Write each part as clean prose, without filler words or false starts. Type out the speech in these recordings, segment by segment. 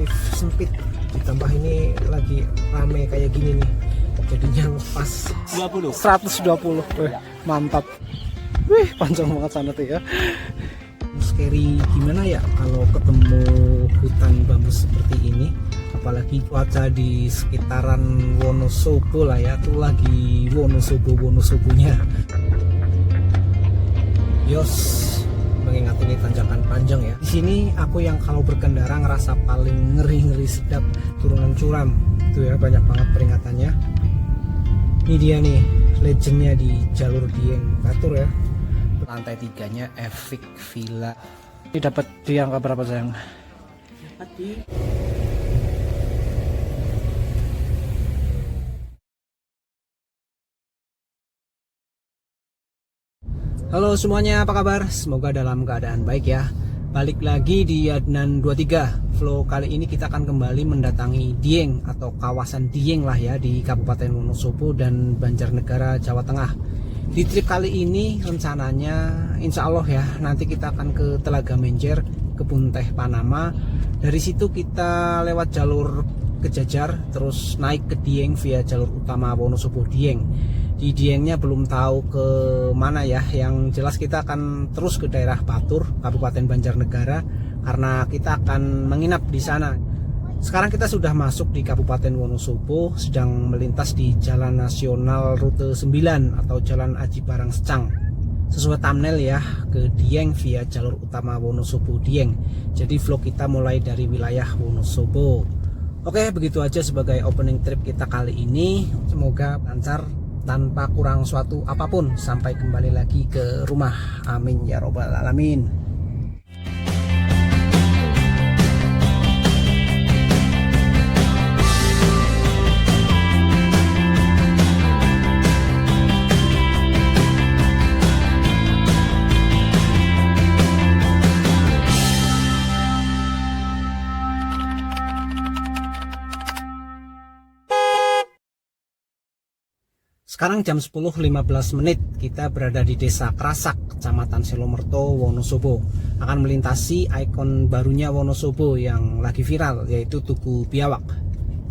relatif sempit, ditambah ini lagi rame kayak gini nih, jadinya pas 120. Mantap. Wih, panjang banget sana tuh ya. Scary gimana ya kalau ketemu hutan bambu seperti ini, apalagi cuaca di sekitaran Wonosobo lah ya, tuh lagi Wonosobonya. Yos, mengingat ini tanjakan panjang ya. Di sini aku yang kalau berkendara ngerasa paling ngeri sedap turunan curam. Tuh ya, banyak banget peringatannya. Ini dia nih legendnya di jalur Dieng Batur ya. Lantai 3-nya Epic Villa. Ini dapat di angka berapa sayang? Dapat di Halo semuanya, apa kabar? Semoga dalam keadaan baik ya. Balik lagi di Adnan 23. Vlog kali ini kita akan kembali mendatangi Dieng atau kawasan Dieng lah ya, di Kabupaten Wonosobo dan Banjarnegara, Jawa Tengah. Di trip kali ini rencananya insya Allah ya, nanti kita akan ke Telaga Menjer, Kebun Teh Panama. Dari situ kita lewat jalur Kejajar, terus naik ke Dieng via jalur utama Wonosobo Dieng. Di Diengnya belum tahu ke mana ya, yang jelas kita akan terus ke daerah Batur, Kabupaten Banjarnegara, karena kita akan menginap di sana. Sekarang kita sudah masuk di Kabupaten Wonosobo, sedang melintas di Jalan Nasional Rute 9 atau Jalan Aji Barang Secang. Sesuai thumbnail ya, ke Dieng via jalur utama Wonosobo Dieng. Jadi vlog kita mulai dari wilayah Wonosobo. Oke, begitu aja sebagai opening trip kita kali ini. Semoga lancar tanpa kurang suatu apapun sampai kembali lagi ke rumah. Amin ya robbal alamin. Sekarang jam 10.15 menit, kita berada di Desa Krasak, Kecamatan Selomerto, Wonosobo. Akan melintasi ikon barunya Wonosobo yang lagi viral, yaitu Tugu Biawak.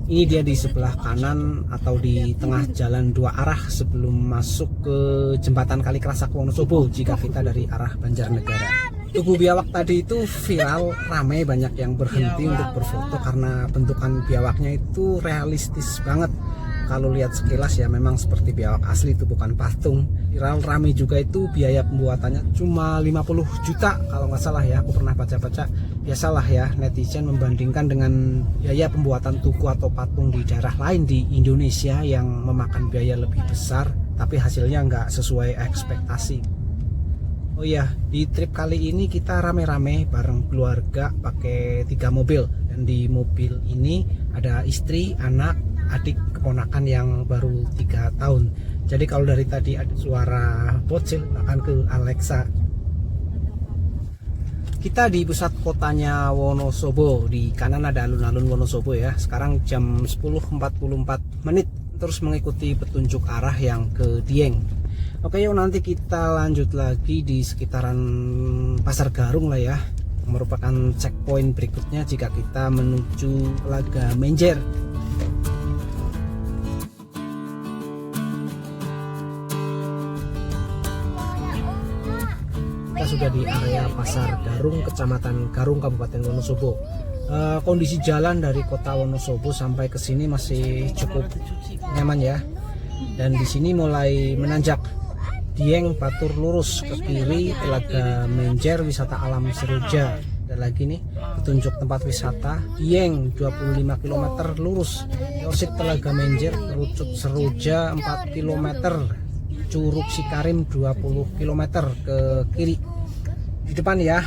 Ini dia di sebelah kanan atau di tengah jalan dua arah sebelum masuk ke jembatan Kali Krasak Wonosobo jika kita dari arah Banjarnegara. Tugu Biawak tadi itu viral, ramai, banyak yang berhenti untuk berfoto karena bentukan biawaknya itu realistis banget. Kalau lihat sekilas ya memang seperti biawak asli, itu bukan patung. Viral, rame juga itu, biaya pembuatannya cuma 50 juta kalau nggak salah ya, aku pernah baca-baca. Biasalah ya netizen membandingkan dengan biaya pembuatan tugu atau patung di daerah lain di Indonesia yang memakan biaya lebih besar, tapi hasilnya nggak sesuai ekspektasi. Oh iya, di trip kali ini kita rame-rame bareng keluarga pakai 3 mobil. Dan di mobil ini ada istri, anak, adik, keponakan yang baru 3 tahun. Jadi kalau dari tadi ada suara bocil, akan ke Alexa. Kita di pusat kotanya Wonosobo, di kanan ada alun-alun Wonosobo ya. Sekarang jam 10.44 menit, terus mengikuti petunjuk arah yang ke Dieng. Oke, yuk nanti kita lanjut lagi di sekitaran Pasar Garung lah ya, merupakan checkpoint berikutnya jika kita menuju Telaga Menjer. Kita sudah di area Pasar Garung, Kecamatan Garung, Kabupaten Wonosobo. Kondisi jalan dari kota Wonosobo sampai ke sini masih cukup nyaman ya. Dan di sini mulai menanjak. Dieng Batur lurus ke kiri, Telaga Menjer wisata alam Seroja. Dan lagi nih petunjuk tempat wisata Dieng 25 km lurus, Yosit Telaga Menjer, Kerucut Seroja 4 km, Curug Sikarim 20 km ke kiri. Di depan ya,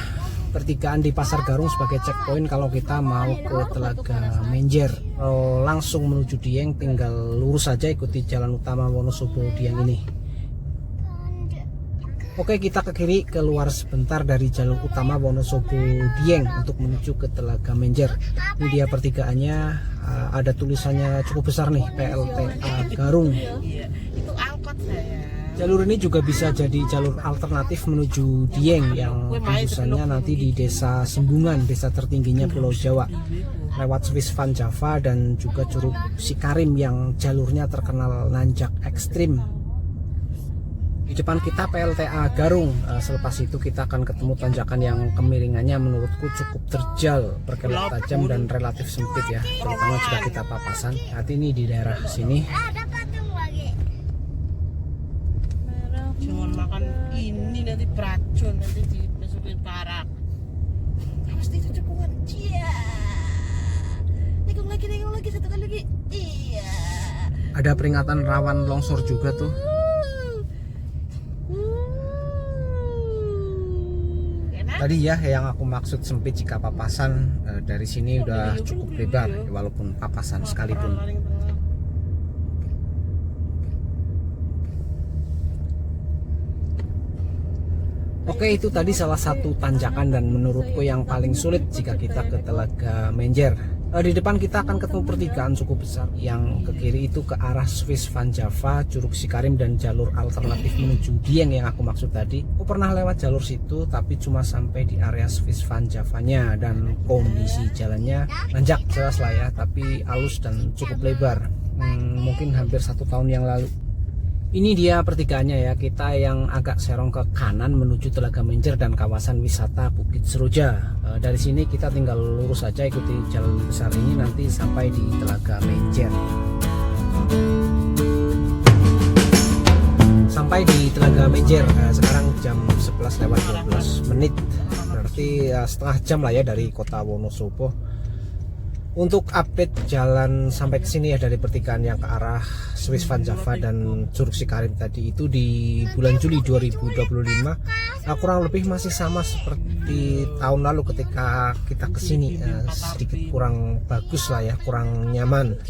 pertigaan di Pasar Garung sebagai checkpoint kalau kita mau ke Telaga Menjer. Kalau langsung menuju Dieng tinggal lurus saja, ikuti jalan utama Wonosobo Dieng ini. Oke, kita ke kiri, keluar sebentar dari jalur utama Wonosobo Dieng untuk menuju ke Telaga Menjer. Ini dia pertigaannya, ada tulisannya cukup besar nih, PLTA Garung. Itu angkot saya. Jalur ini juga bisa jadi jalur alternatif menuju Dieng yang jurusannya nanti di Desa Sembungan, desa tertingginya Pulau Jawa, lewat Swiss Van Java dan juga Curug Sikarim yang jalurnya terkenal nanjak ekstrim. Di depan kita PLTA Garung. Selepas itu kita akan ketemu tanjakan yang kemiringannya menurutku cukup terjal, berkelok tajam dan relatif sempit ya, terutama jika kita papasan. Saat ini di daerah sini. Jangan makan ini, nanti beracun, nanti dimasukin karak. Pasti itu cekungan. Iya. Nikung lagi, satu kali lagi. Iya. Ada peringatan rawan longsor juga tuh. Tadi ya yang aku maksud sempit jika papasan, dari sini udah cukup lebar walaupun papasan sekalipun. Oke, itu tadi salah satu tanjakan dan menurutku yang paling sulit jika kita ke Telaga Menjer. Di depan kita akan ketemu pertigaan cukup besar. Yang ke kiri itu ke arah Swiss Van Java, Curug Sikarim dan jalur alternatif menuju Dieng yang aku maksud tadi. Aku pernah lewat jalur situ tapi cuma sampai di area Swiss Van Javanya dan kondisi jalannya nanjak jelas lah ya, tapi halus dan cukup lebar. Mungkin hampir 1 tahun yang lalu. Ini dia pertigaannya ya, kita yang agak serong ke kanan menuju Telaga Menjer dan kawasan wisata Bukit Seroja. Dari sini kita tinggal lurus saja ikuti jalan besar ini nanti sampai di Telaga Menjer. Sampai di Telaga Menjer, sekarang jam 11:12, berarti setengah jam lah ya dari kota Wonosobo. Untuk update jalan sampai ke sini ya dari pertigaan yang ke arah Swiss Van Java dan Curug Sikarim tadi itu di bulan Juli 2025, kurang lebih masih sama seperti tahun lalu ketika kita ke sini, sedikit kurang bagus lah ya, kurang nyaman.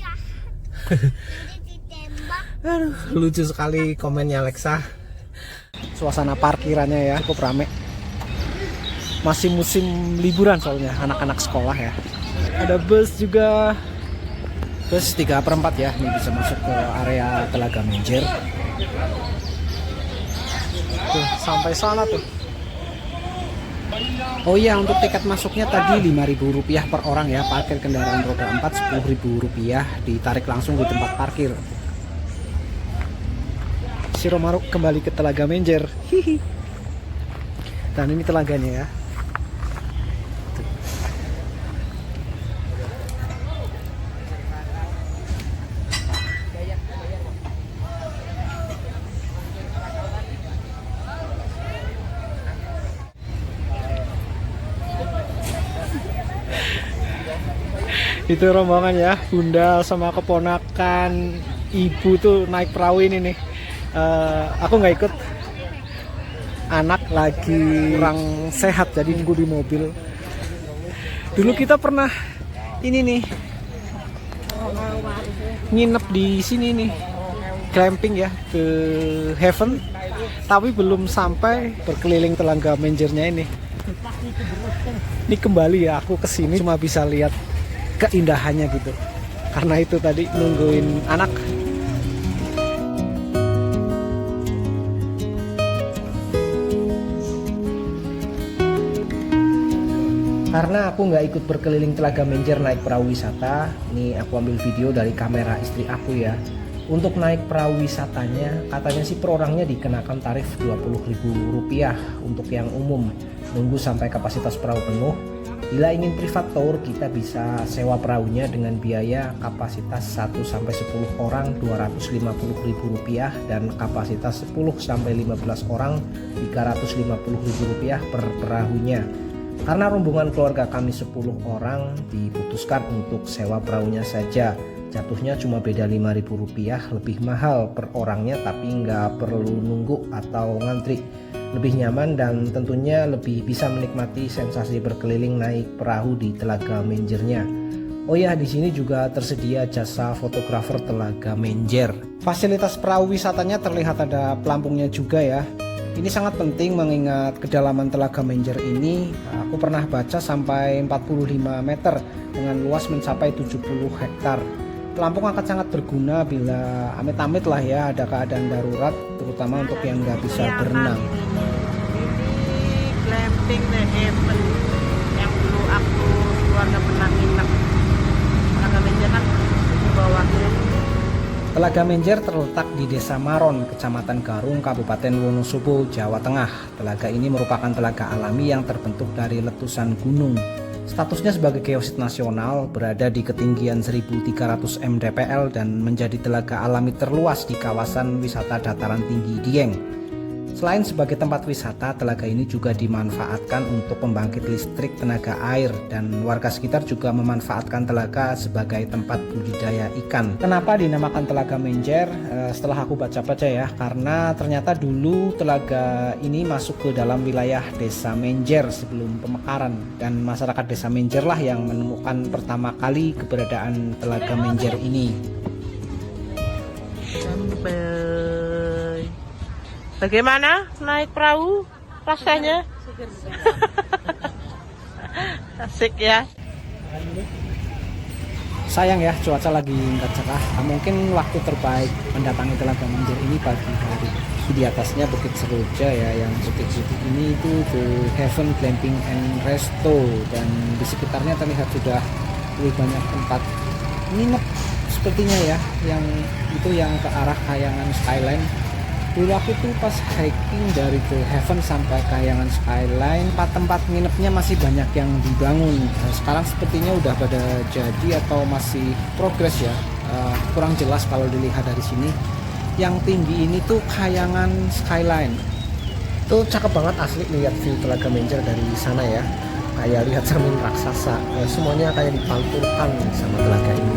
Aduh, lucu sekali komennya Alexa. Suasana parkirannya ya cukup rame. Masih musim liburan soalnya anak-anak sekolah ya. Ada bus juga, bus 3/4 ya, ini bisa masuk ke area Telaga Menjer. Tuh, sampai sana tuh. Oh iya, untuk tiket masuknya tadi Rp5.000 per orang ya, parkir kendaraan roda 4 Rp10.000, ditarik langsung di tempat parkir. Siromaru kembali ke Telaga Menjer. Hihi. Dan ini telaganya ya. Itu rombongan ya, bunda sama keponakan ibu tuh naik perahu ini nih. Aku nggak ikut, anak lagi kurang sehat jadi nunggu di mobil. Dulu kita pernah ini nih nginep di sini nih, glamping ya, ke Heaven, tapi belum sampai berkeliling Telaga Menjernya ini. Ini kembali ya, aku kesini cuma bisa lihat keindahannya gitu, karena itu tadi nungguin anak. Karena aku nggak ikut berkeliling Telaga Menjer naik perahu wisata, ini aku ambil video dari kamera istri aku ya. Untuk naik perahu wisatanya, katanya sih per orangnya dikenakan tarif Rp20.000 untuk yang umum, nunggu sampai kapasitas perahu penuh. Bila ingin privat tour, kita bisa sewa perahunya dengan biaya kapasitas 1-10 orang Rp250.000 dan kapasitas 10-15 orang Rp350.000 per perahunya. Karena rombongan keluarga kami 10 orang, diputuskan untuk sewa perahunya saja. Jatuhnya cuma beda Rp5.000 lebih mahal per orangnya, tapi nggak perlu nunggu atau ngantri. Lebih nyaman dan tentunya lebih bisa menikmati sensasi berkeliling naik perahu di Telaga Menjernya. Oh ya, di sini juga tersedia jasa fotografer Telaga Menjer. Fasilitas perahu wisatanya terlihat ada pelampungnya juga ya. Ini sangat penting mengingat kedalaman Telaga Menjer ini, aku pernah baca sampai 45 meter dengan luas mencapai 70 hektar. Pelampung akan sangat berguna bila amit-amit lah ya ada keadaan darurat, terutama untuk yang nggak bisa berenang. Ini glamping The Heaven yang dulu aku keluarga pernah nginep. Telaga Menjer kan di bawahnya. Telaga Menjer terletak di Desa Maron, Kecamatan Garung, Kabupaten Wonosobo, Jawa Tengah. Telaga ini merupakan telaga alami yang terbentuk dari letusan gunung. Statusnya sebagai geosit nasional, berada di ketinggian 1300 mdpl dan menjadi telaga alami terluas di kawasan wisata dataran tinggi Dieng. Selain sebagai tempat wisata, telaga ini juga dimanfaatkan untuk pembangkit listrik tenaga air dan warga sekitar juga memanfaatkan telaga sebagai tempat budidaya ikan. Kenapa dinamakan Telaga Menjer? Setelah aku baca-baca ya, karena ternyata dulu telaga ini masuk ke dalam wilayah Desa Menjer sebelum pemekaran, dan masyarakat Desa Menjer lah yang menemukan pertama kali keberadaan Telaga Menjer ini. Bagaimana naik perahu rasanya? Asik ya. Sayang ya, cuaca lagi nggak cerah. Mungkin waktu terbaik mendatangi Telaga Menjer ini pagi hari. Di atasnya Bukit Seroja ya, yang bukit-bukit ini itu The Heaven Glamping and Resto, dan di sekitarnya terlihat sudah lebih banyak tempat nginep sepertinya ya, yang itu yang ke arah Kahyangan Skyline. Dulu aku tuh pas hiking dari The Heaven sampai Kahyangan Skyline, tempat nginepnya masih banyak yang dibangun. Sekarang sepertinya udah pada jadi atau masih progres ya, kurang jelas kalau dilihat dari sini. Yang tinggi ini tuh Kahyangan Skyline. Tuh cakep banget asli lihat view Telaga Menjer dari sana ya. Kayak lihat cermin raksasa, semuanya kayak dipantulkan sama telaga ini.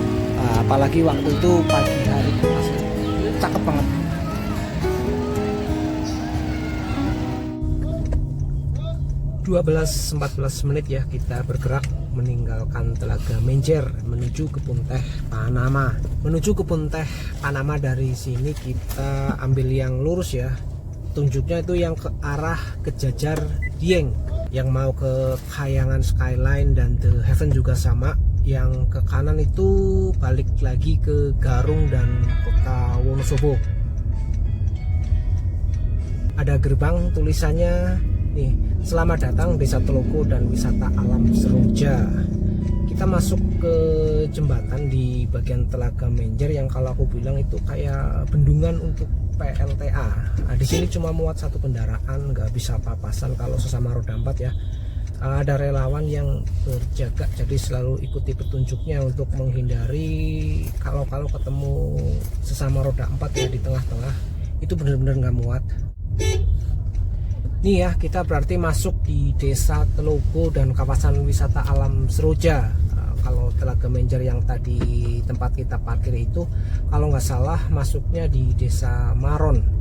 Apalagi waktu itu pagi hari, asli cakep banget. 12-14 menit ya kita bergerak meninggalkan Telaga Menjer menuju Kebun Teh Panama. Menuju Kebun Teh Panama dari sini kita ambil yang lurus ya. Tunjuknya itu yang ke arah Kejajar Dieng. Yang mau ke Kahyangan Skyline dan The Heaven juga sama. Yang ke kanan itu balik lagi ke Garung dan Kota Wonosobo. Ada gerbang tulisannya nih, selamat datang Desa Telogo dan Wisata Alam Seroja. Kita masuk ke jembatan di bagian Telaga Menjer yang kalau aku bilang itu kayak bendungan untuk PLTA. Nah, di sini cuma muat satu kendaraan, nggak bisa papasan kalau sesama roda 4 ya. Ada relawan yang berjaga, jadi selalu ikuti petunjuknya untuk menghindari kalau ketemu sesama roda 4 ya di tengah-tengah, itu benar-benar nggak muat. Nih ya, kita berarti masuk di Desa Telogo dan kawasan wisata alam Seroja. Kalau Telaga Menjer yang tadi tempat kita parkir itu, kalau nggak salah masuknya di Desa Maron.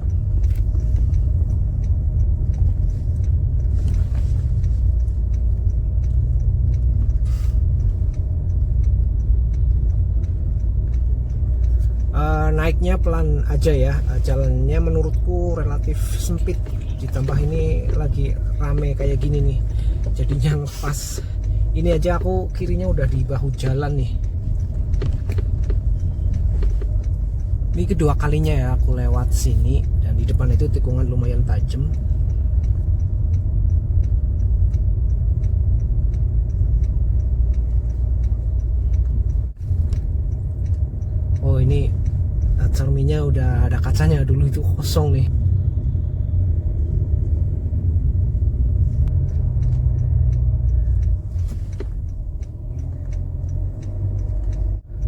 Naiknya pelan aja ya, jalannya menurutku relatif sempit, ditambah ini lagi rame kayak gini nih, jadinya ngepas. Ini aja aku kirinya udah di bahu jalan nih. Ini kedua kalinya ya aku lewat sini, dan di depan itu tikungan lumayan tajam. Oh ini cerminnya udah ada kacanya, dulu itu kosong nih.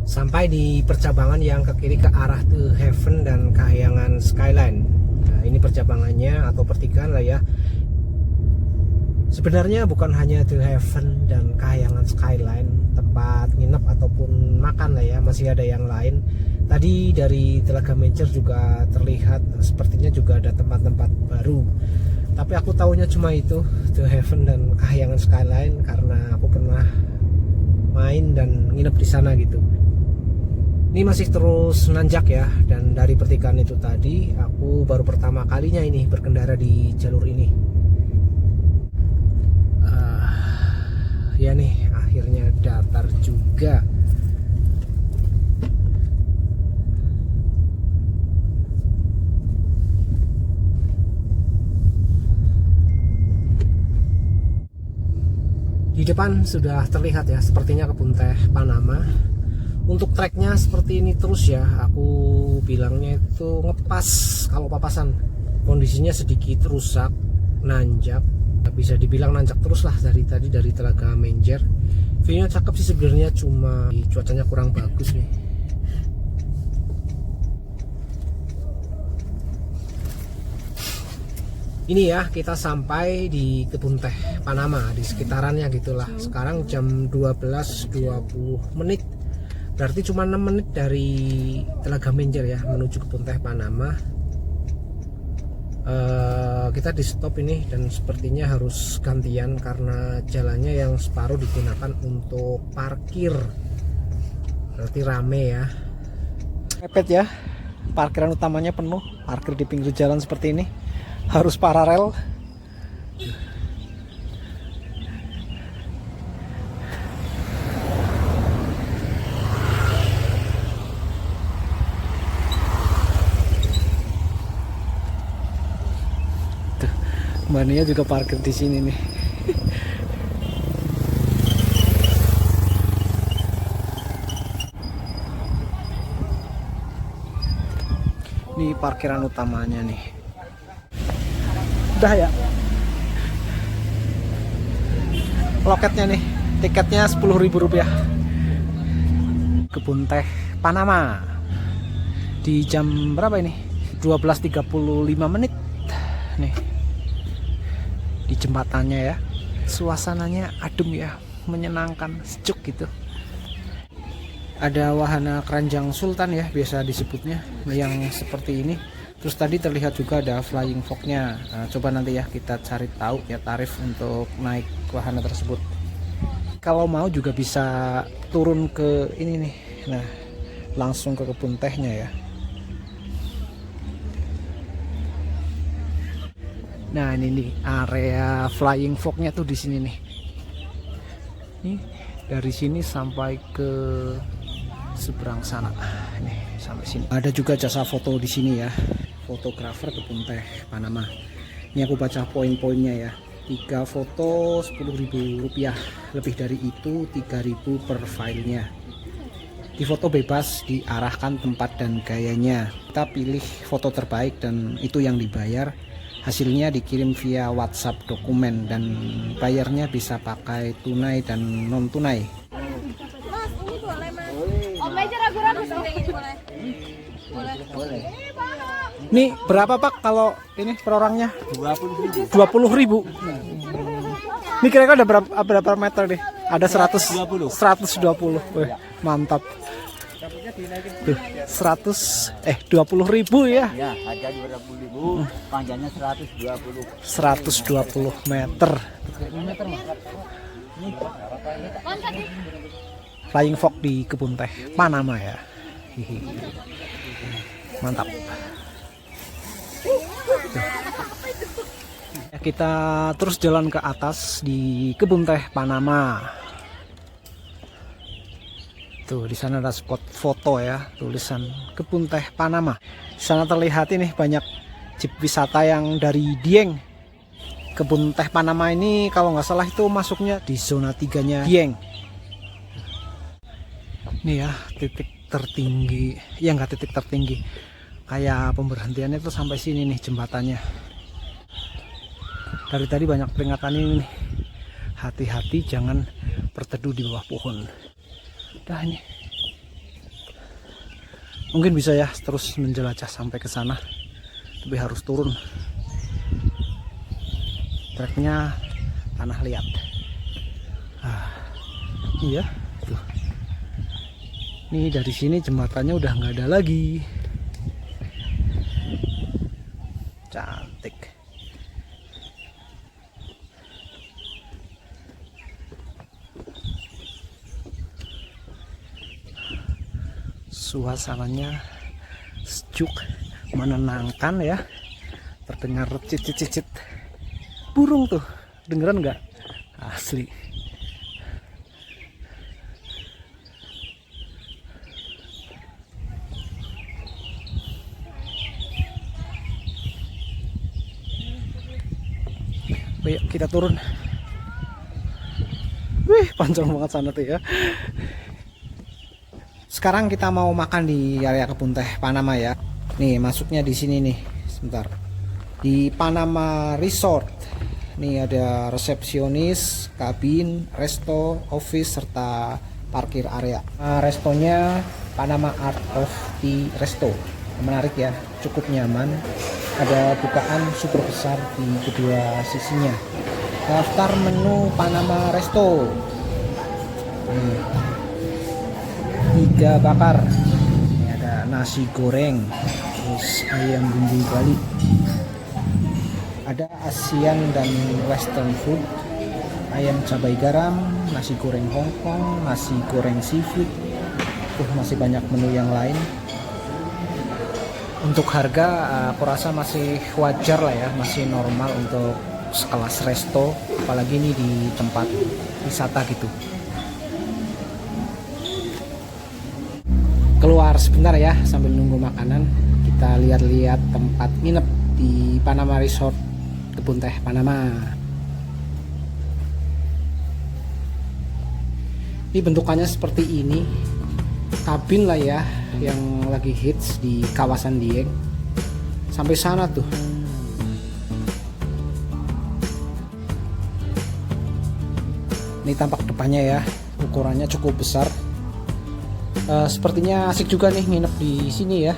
Sampai di percabangan yang ke kiri ke arah The Heaven dan Kahyangan Skyline. Nah, ini percabangannya atau pertigaan lah ya. Sebenarnya bukan hanya The Heaven dan Kahyangan Skyline tempat nginep ataupun makan lah ya, masih ada yang lain. Tadi dari Telaga Menjer juga terlihat sepertinya juga ada tempat-tempat baru. Tapi aku tahunya cuma itu, The Heaven dan Kahyangan Skyline, karena aku pernah main dan nginep di sana gitu. Ini masih terus nanjak ya, dan dari pertigaan itu tadi aku baru pertama kalinya ini berkendara di jalur ini. Ya nih, akhirnya datar juga. Di depan sudah terlihat ya, sepertinya kebun teh Panama. Untuk treknya seperti ini terus ya, aku bilangnya itu ngepas. Kalau papasan kondisinya sedikit rusak, nanjak, bisa dibilang nanjak terus lah dari tadi, dari Telaga Menjer. View-nya cakep sih sebenarnya, cuma cuacanya kurang bagus nih. Ini ya, kita sampai di kebun teh Panama, di sekitarannya gitulah. Sekarang jam 12.20 menit. Berarti cuma 6 menit dari Telaga Menjer ya, menuju kebun teh Panama. Kita di stop ini dan sepertinya harus gantian karena jalannya yang separuh digunakan untuk parkir. Berarti rame ya. Mepet ya, parkiran utamanya penuh. Parkir di pinggir jalan seperti ini harus paralel. Tuh, Mbak Nia juga parkir di sini nih. Ini parkiran utamanya nih. Udah ya, loketnya nih, tiketnya Rp10.000. Kebun teh Panama di jam berapa ini? 12.35 menit nih di jembatannya ya. Suasananya adem ya, menyenangkan, sejuk gitu. Ada wahana keranjang sultan ya, biasa disebutnya, yang seperti ini. Terus tadi terlihat juga ada flying fox-nya. Nah, coba nanti ya kita cari tahu ya tarif untuk naik wahana tersebut. Kalau mau juga bisa turun ke ini nih. Nah, langsung ke kebun tehnya ya. Nah, ini nih area flying fox-nya tuh di sini nih. Nih, dari sini sampai ke seberang sana. Nih, sampai sini. Ada juga jasa foto di sini ya. Fotografer kebun teh Panama. Ini aku baca poin-poinnya ya. 3 foto Rp10.000, lebih dari itu 3.000 per filenya. Di foto bebas, diarahkan tempat dan gayanya. Kita pilih foto terbaik dan itu yang dibayar. Hasilnya dikirim via WhatsApp dokumen dan bayarnya bisa pakai tunai dan non tunai. Mas, ini boleh mas? Om aja ragu-ragu ini boleh. Boleh. Ini berapa Pak kalau ini per orangnya? 20.000. Ini kira-kira ada berapa meter nih? Ada 120. Wih, mantap. Tuh, 20.000 ya. Ya, harga 20.000, panjangnya 120. 120 meter. Flying fox di kebun teh Panama ya. Hihi. Mantap. Kita terus jalan ke atas di kebun teh Panama. Tuh di sana ada spot foto ya, tulisan kebun teh Panama. Di sana terlihat ini banyak jeep wisata yang dari Dieng. Kebun teh Panama ini kalau nggak salah itu masuknya di zona 3-nya Dieng. Ini ya titik tertinggi, ya nggak titik tertinggi. Kayak pemberhentiannya tuh sampai sini nih jembatannya. Dari tadi banyak peringatan ini nih. Hati-hati jangan berteduh di bawah pohon. Dah ini. Mungkin bisa ya terus menjelajah sampai ke sana. Tapi harus turun. Treknya tanah liat. Iya, tuh. Nih dari sini jembatannya udah nggak ada lagi. Cantik. Suasananya sejuk, menenangkan ya. Terdengar cicit-cicit burung tuh, dengeran nggak? Asli. Yuk kita turun. Wih, panjang banget sana tuh ya. Sekarang kita mau makan di area kebun teh Panama ya. Nih, masuknya di sini nih. Sebentar. Di Panama Resort. Nih ada resepsionis, kabin, resto, office serta parkir area. Restonya Panama Art of the Resto. Menarik ya, cukup nyaman. Ada bukaan super besar di kedua sisinya. Daftar menu Panama Resto. Iga bakar. Ini ada nasi goreng, terus ayam bumbu Bali. Ada Asian dan Western food, ayam cabai garam, nasi goreng Hongkong, nasi goreng seafood. Masih banyak menu yang lain. Untuk harga aku rasa masih wajar lah ya, masih normal untuk sekelas resto, apalagi ini di tempat wisata gitu. Keluar sebentar ya sambil nunggu makanan, kita lihat-lihat tempat nginep di Panama Resort kebun teh Panama. Ini bentukannya seperti ini, kabin lah ya yang lagi hits di kawasan Dieng. Sampai sana tuh. Ini tampak depannya ya, ukurannya cukup besar. Sepertinya asik juga nih nginep di sini ya.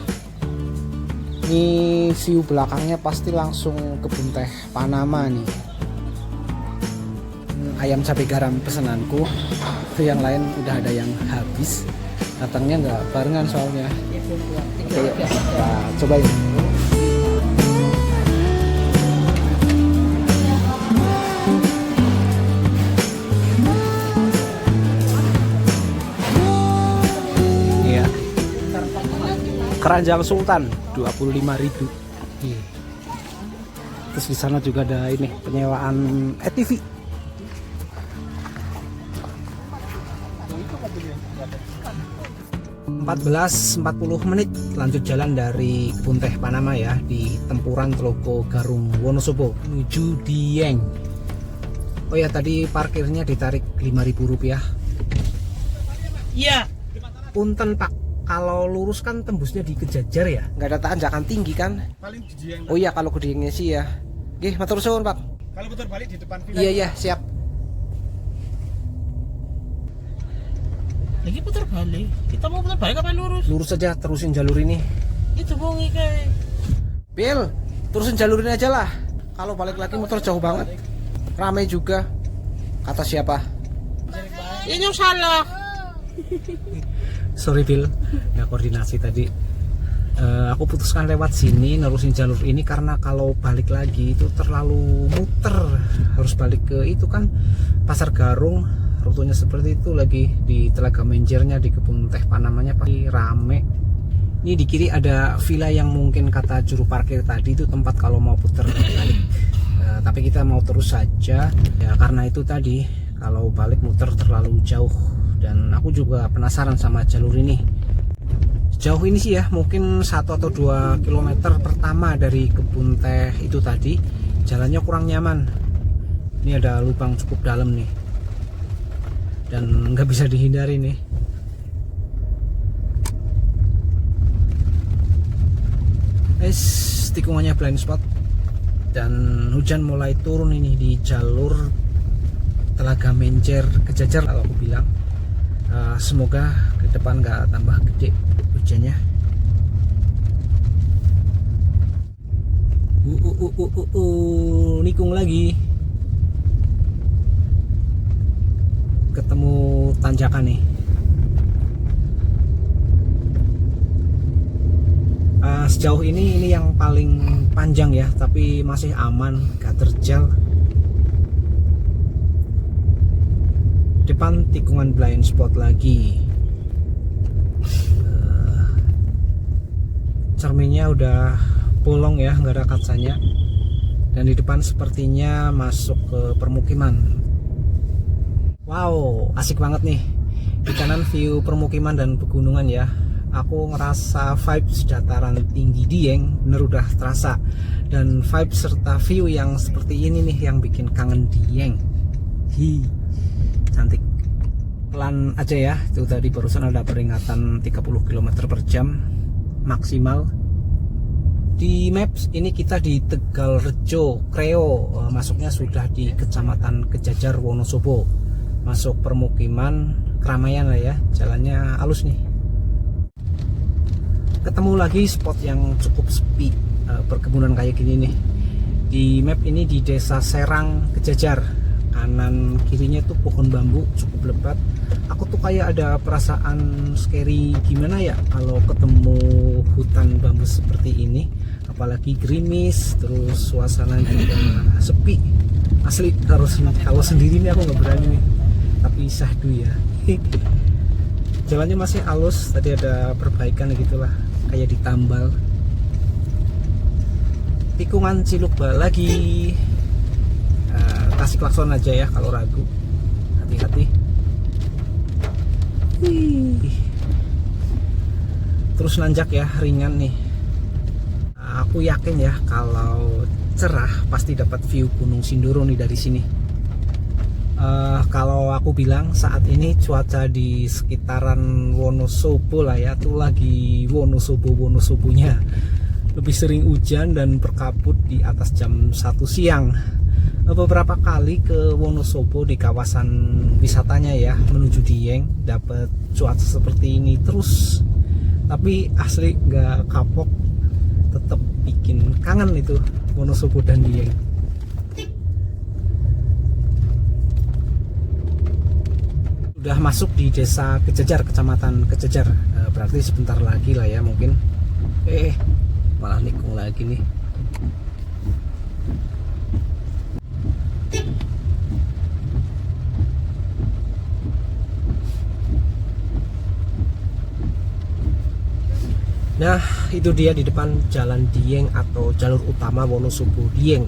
Ini view belakangnya pasti langsung kebun teh Panama nih. Ayam cabai garam pesananku, itu yang lain udah ada yang habis. Datangnya nggak barengan soalnya. Oke, yuk, kita cobain. Keranjang Sultan 25.000. Terus di sana juga ada ini penyewaan ATV. (14:40) lanjut jalan dari kebun teh Panama ya, di Tempuran Tlogo Garung Wonosobo menuju Dieng. Oh ya, tadi parkirnya ditarik Rp5.000. Iya. Punten Pak, kalau lurus kan tembusnya di Kejajar ya, nggak ada tanjakan tinggi kan? Paling di Dieng. Oh iya, kalau ke Diengnya sih ya. Oke, matur suwun Pak. Kalau putar balik di depan villa. Iya siap. Lagi putar balik. Kita mau putar balik apa lurus? Lurus aja, terusin jalur ini. Itu bongi kayak. Bil, terusin jalur ini aja lah. Kalau balik lagi motor jauh banget, ramai juga. Kata siapa? Ini yang salah. Sorry Bil, ya koordinasi tadi. Aku putuskan lewat sini, nerusin jalur ini karena kalau balik lagi itu terlalu muter. Harus balik ke itu kan Pasar Garung. Rutenya seperti itu, lagi di Telaga Menjernya di kebun teh Panamanya pasti rame. Ini di kiri ada villa yang mungkin kata juru parkir tadi itu tempat kalau mau putar balik. Tapi kita mau terus saja ya, karena itu tadi kalau balik muter terlalu jauh. Dan aku juga penasaran sama jalur ini. Sejauh ini sih ya, mungkin 1 atau 2 kilometer pertama dari kebun teh itu tadi jalannya kurang nyaman. Ini ada lubang cukup dalam nih, dan nggak bisa dihindari nih. Tikungannya blind spot dan hujan mulai turun ini di jalur Telaga Menjer Kejajar kalau aku bilang. Semoga ke depan nggak tambah gede hujannya. Nikung lagi. Ketemu tanjakan nih. Sejauh ini yang paling panjang ya, tapi masih aman, gak terjal. Depan tikungan blind spot lagi. Cerminnya udah bolong ya, nggak ada kacanya. Dan di depan sepertinya masuk ke permukiman. Wow, asik banget nih. Di kanan view permukiman dan pegunungan ya. Aku ngerasa vibes dataran tinggi Dieng bener udah terasa. Dan vibes serta view yang seperti ini nih yang bikin kangen Dieng. Cantik. pelan aja ya. Itu tadi barusan ada peringatan 30 km per jam maksimal. Di Maps ini kita di Tegalrejo Kreo, masuknya sudah di Kecamatan Kejajar Wonosobo, masuk permukiman keramaian lah ya, jalannya halus nih. Ketemu lagi spot yang cukup sepi, perkebunan kayak gini nih. Di map ini di Desa Serang Kejajar, kanan kirinya tuh pohon bambu cukup lebat. Aku tuh kayak ada perasaan scary gimana ya kalau ketemu hutan bambu seperti ini, apalagi gerimis, terus suasana juga sepi. Asli harus kalau sendiri nih aku nggak berani nih, tapi syahdu ya. Jalannya masih halus, tadi ada perbaikan gitulah, kayak ditambal. Tikungan Cilukba lagi, kasih klakson aja ya kalau ragu, hati-hati. Terus nanjak ya, ringan nih. Aku yakin ya kalau cerah pasti dapat view Gunung Sindoro nih dari sini. Kalau aku bilang saat ini cuaca di sekitaran Wonosobo lah ya, tuh lagi Wonosobonya lebih sering hujan dan berkabut di atas jam 1 siang. Beberapa kali ke Wonosobo di kawasan wisatanya ya, menuju Dieng, dapat cuaca seperti ini terus, tapi asli nggak kapok, tetap bikin kangen itu Wonosobo dan Dieng. Udah masuk di Desa Kejajar, Kecamatan Kejajar, berarti sebentar lagi lah ya mungkin. Malah nikung lagi nih. Nah, itu dia di depan Jalan Dieng atau jalur utama Wonosobo Dieng.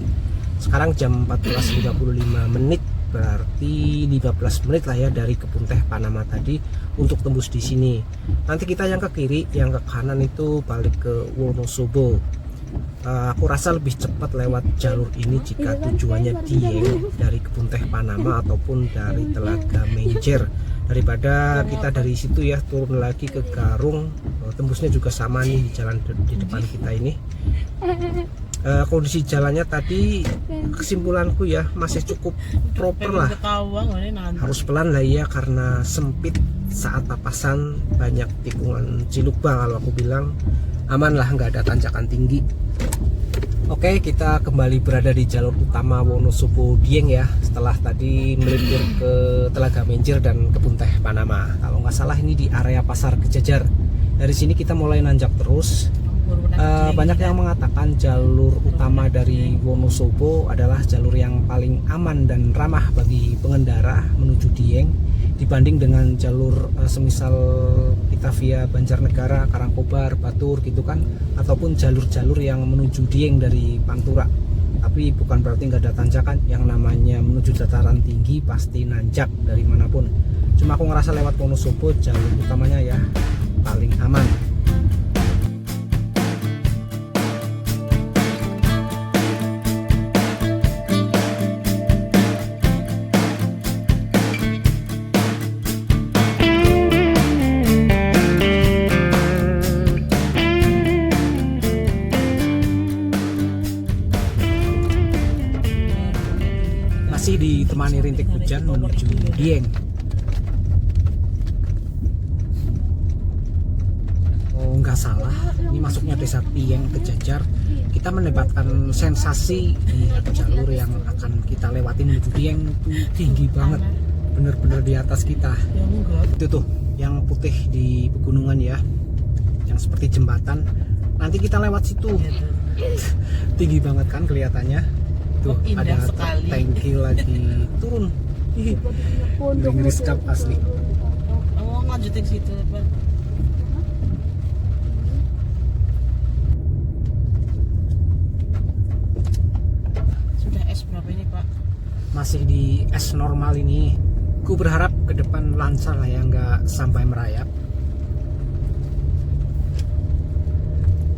Sekarang jam 14.55 menit, berarti 15 menit lah ya dari Kebun Teh Panama tadi untuk tembus di sini. Nanti kita yang ke kiri, yang ke kanan itu balik ke Wonosobo. Aku rasa lebih cepat lewat jalur ini jika tujuannya Dieng dari Kebun Teh Panama ataupun dari Telaga Menjer, daripada kita dari situ ya turun lagi ke Garung. Tembusnya juga sama nih di jalan di depan kita ini. Kondisi jalannya tadi kesimpulanku ya masih cukup proper lah, harus pelan lah ya karena sempit saat papasan, banyak tikungan Cilukba. Kalau aku bilang aman lah, nggak ada tanjakan tinggi. Oke, kita kembali berada di jalur utama Wonosobo Dieng ya, setelah tadi melintir ke Telaga Menjer dan Kebun Teh Panama. Kalau nggak salah ini di area Pasar Kejajar. Dari sini kita mulai nanjak terus. Banyak yang mengatakan jalur utama dari Wonosobo adalah jalur yang paling aman dan ramah bagi pengendara menuju Dieng dibanding dengan jalur semisal kita via Banjarnegara, Karangkobar, Batur gitu kan, ataupun jalur-jalur yang menuju Dieng dari Pantura. Tapi bukan berarti nggak ada tanjakan, yang namanya menuju dataran tinggi pasti nanjak dari manapun. Cuma aku ngerasa lewat Wonosobo jalur utamanya ya paling aman. Masih ditemani rintik hujan menuju Dieng. Oh nggak salah, ini masuknya Desa Dieng Kejajar. Kita mendapatkan sensasi di jalur yang akan kita lewati menuju Dieng itu tinggi banget, bener-bener di atas kita. Itu tuh yang putih di pegunungan ya, yang seperti jembatan. Nanti kita lewat situ, tinggi banget kan kelihatannya. Tuh ada tangki lagi turun. Ngeri sekap asli. Oh, lanjutin situ apa? Sudah es berapa ini, Pak? Masih di es normal ini. Ku berharap ke depan lancar lah ya, nggak sampai merayap.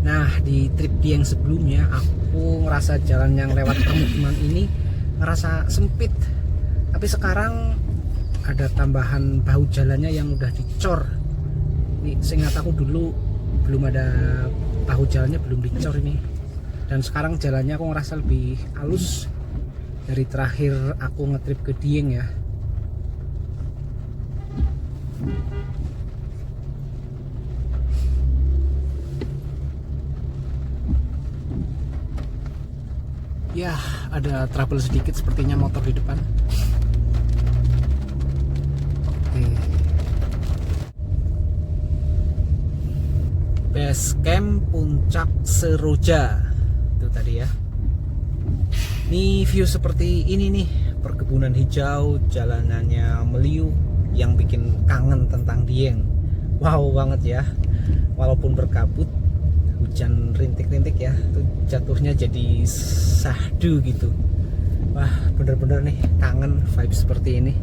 Nah, di trip Dieng sebelumnya aku ngerasa jalan yang lewat permukiman ini ngerasa sempit. Tapi sekarang ada tambahan bahu jalannya yang udah dicor. Ini seingat aku dulu belum ada bahu jalannya, belum dicor ini. Dan sekarang jalannya aku ngerasa lebih halus dari terakhir aku ngetrip ke Dieng ya. Ya, ada trouble sedikit sepertinya motor di depan. Oke. Base camp Puncak Seroja. Itu tadi ya. Ini view seperti ini nih, perkebunan hijau, jalanannya meliuk yang bikin kangen tentang Dieng. Wow banget ya. Walaupun berkabut, hujan rintik-rintik ya, tuh jatuhnya jadi sahdu gitu. Wah, bener-bener nih kangen vibe seperti ini.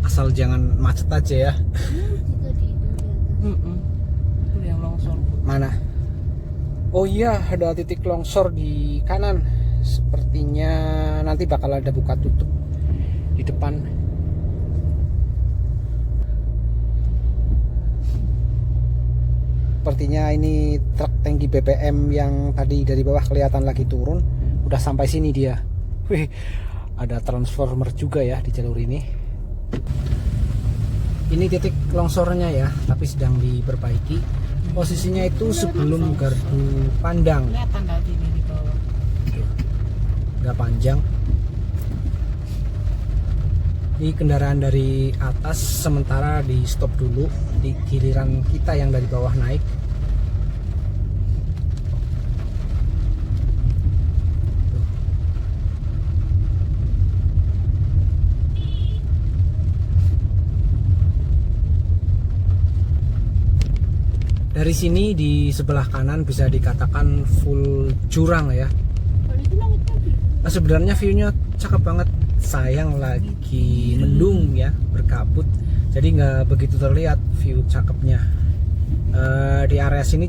Asal jangan macet aja ya. Itu yang longsor. Mana? Oh iya, ada titik longsor di kanan. Sepertinya nanti bakal ada buka tutup di depan. Sepertinya ini truk tangki BBM yang tadi dari bawah kelihatan lagi turun, udah sampai sini dia. Wih, ada transformer juga ya di jalur ini. Ini titik longsornya ya, tapi sedang diperbaiki. Posisinya itu sebelum gardu pandang. Kelihatan tadi ini di bawah. Nggak panjang. Ini kendaraan dari atas sementara di stop dulu, di giliran kita yang dari bawah naik. Dari sini di sebelah kanan bisa dikatakan full jurang ya. Nah, sebenarnya view-nya cakep banget. Sayang lagi mendung ya, berkabut, jadi nggak begitu terlihat view cakepnya. Di area sini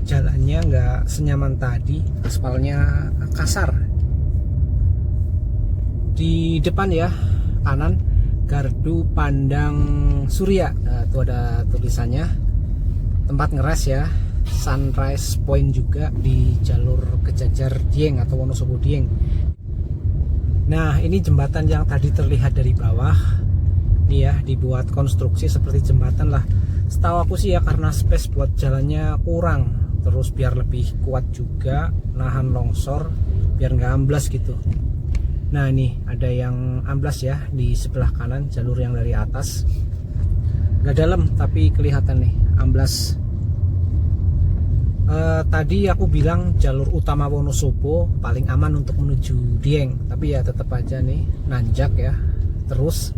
jalannya nggak senyaman tadi, aspalnya kasar. Di depan ya, kanan gardu pandang Surya, itu ada tulisannya, tempat ngeres ya. Sunrise Point juga di jalur Kejajar Dieng atau Wonosobo Dieng. Nah, ini jembatan yang tadi terlihat dari bawah. Ini ya, dibuat konstruksi seperti jembatan lah. Setahu aku sih ya, karena space buat jalannya kurang. Terus biar lebih kuat juga, nahan longsor, biar nggak amblas gitu. Nah, ini ada yang amblas ya di sebelah kanan, jalur yang dari atas. Nggak dalam, tapi kelihatan nih, amblas. Tadi aku bilang jalur utama Wonosobo paling aman untuk menuju Dieng, tapi ya tetap aja nih nanjak ya. Terus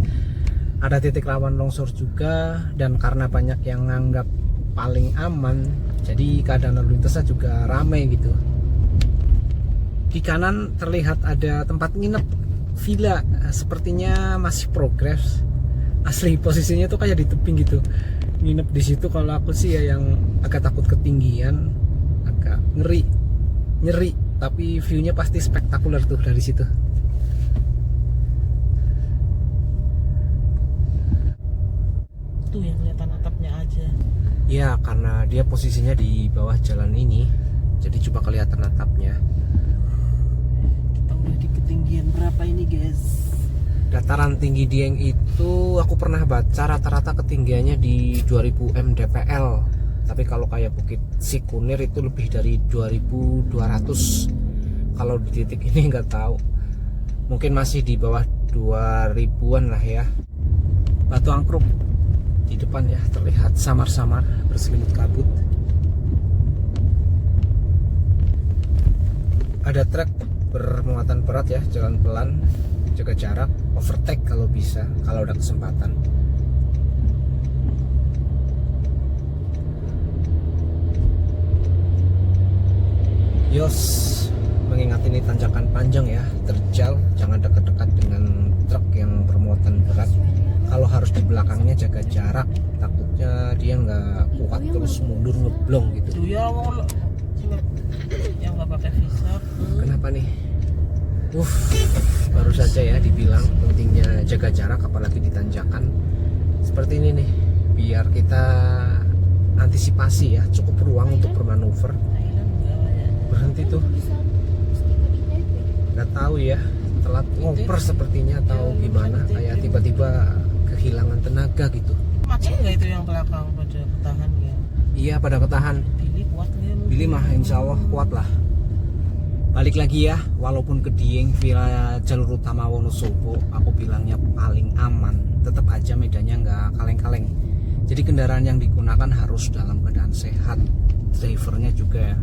ada titik rawan longsor juga, dan karena banyak yang nganggap paling aman, jadi keadaan lalu lintasnya juga ramai gitu. Di kanan terlihat ada tempat nginep villa, sepertinya masih progres. Asli posisinya tuh kayak di tebing gitu. Nginep di situ kalau aku sih ya yang agak takut ketinggian, agak nyeri, tapi view-nya pasti spektakuler tuh dari situ. Tuh yang kelihatan atapnya aja. Ya, karena dia posisinya di bawah jalan ini, jadi coba kelihatan atapnya. Kita udah di ketinggian berapa ini, guys? Dataran tinggi Dieng itu aku pernah baca rata-rata ketinggiannya di 2000 mdpl. Tapi kalau kayak Bukit Sikunir itu lebih dari 2200. Kalau di titik ini nggak tahu. Mungkin masih di bawah 2000-an lah ya. Batu Angkruk di depan ya terlihat samar-samar berselimut kabut. Ada truk bermuatan berat ya, jalan pelan, jaga jarak, overtake kalau bisa, kalau ada kesempatan. Yos, mengingat ini tanjakan panjang ya, terjal, jangan dekat-dekat dengan truk yang bermuatan berat. Kalau harus di belakangnya jaga jarak, takutnya dia nggak kuat terus mundur ngeblong gitu. Tuh ya, yang nggak pakai visor. Kenapa nih? Baru saja ya dibilang pentingnya jaga jarak apalagi di tanjakan seperti ini nih, biar kita antisipasi ya, cukup ruang untuk bermanuver. Berhenti tuh, nggak tahu ya, telat ngoper sepertinya atau gimana, kayak tiba-tiba kehilangan tenaga gitu. Macet nggak itu yang belakang pada ketahan ya? Iya, pada ketahan. Billy kuat nggak? Billy mah insya Allah kuat lah. Balik lagi ya, walaupun ke Dieng via jalur utama Wonosobo aku bilangnya paling aman, tetap aja medannya nggak kaleng-kaleng. Jadi kendaraan yang digunakan harus dalam keadaan sehat, drivernya juga.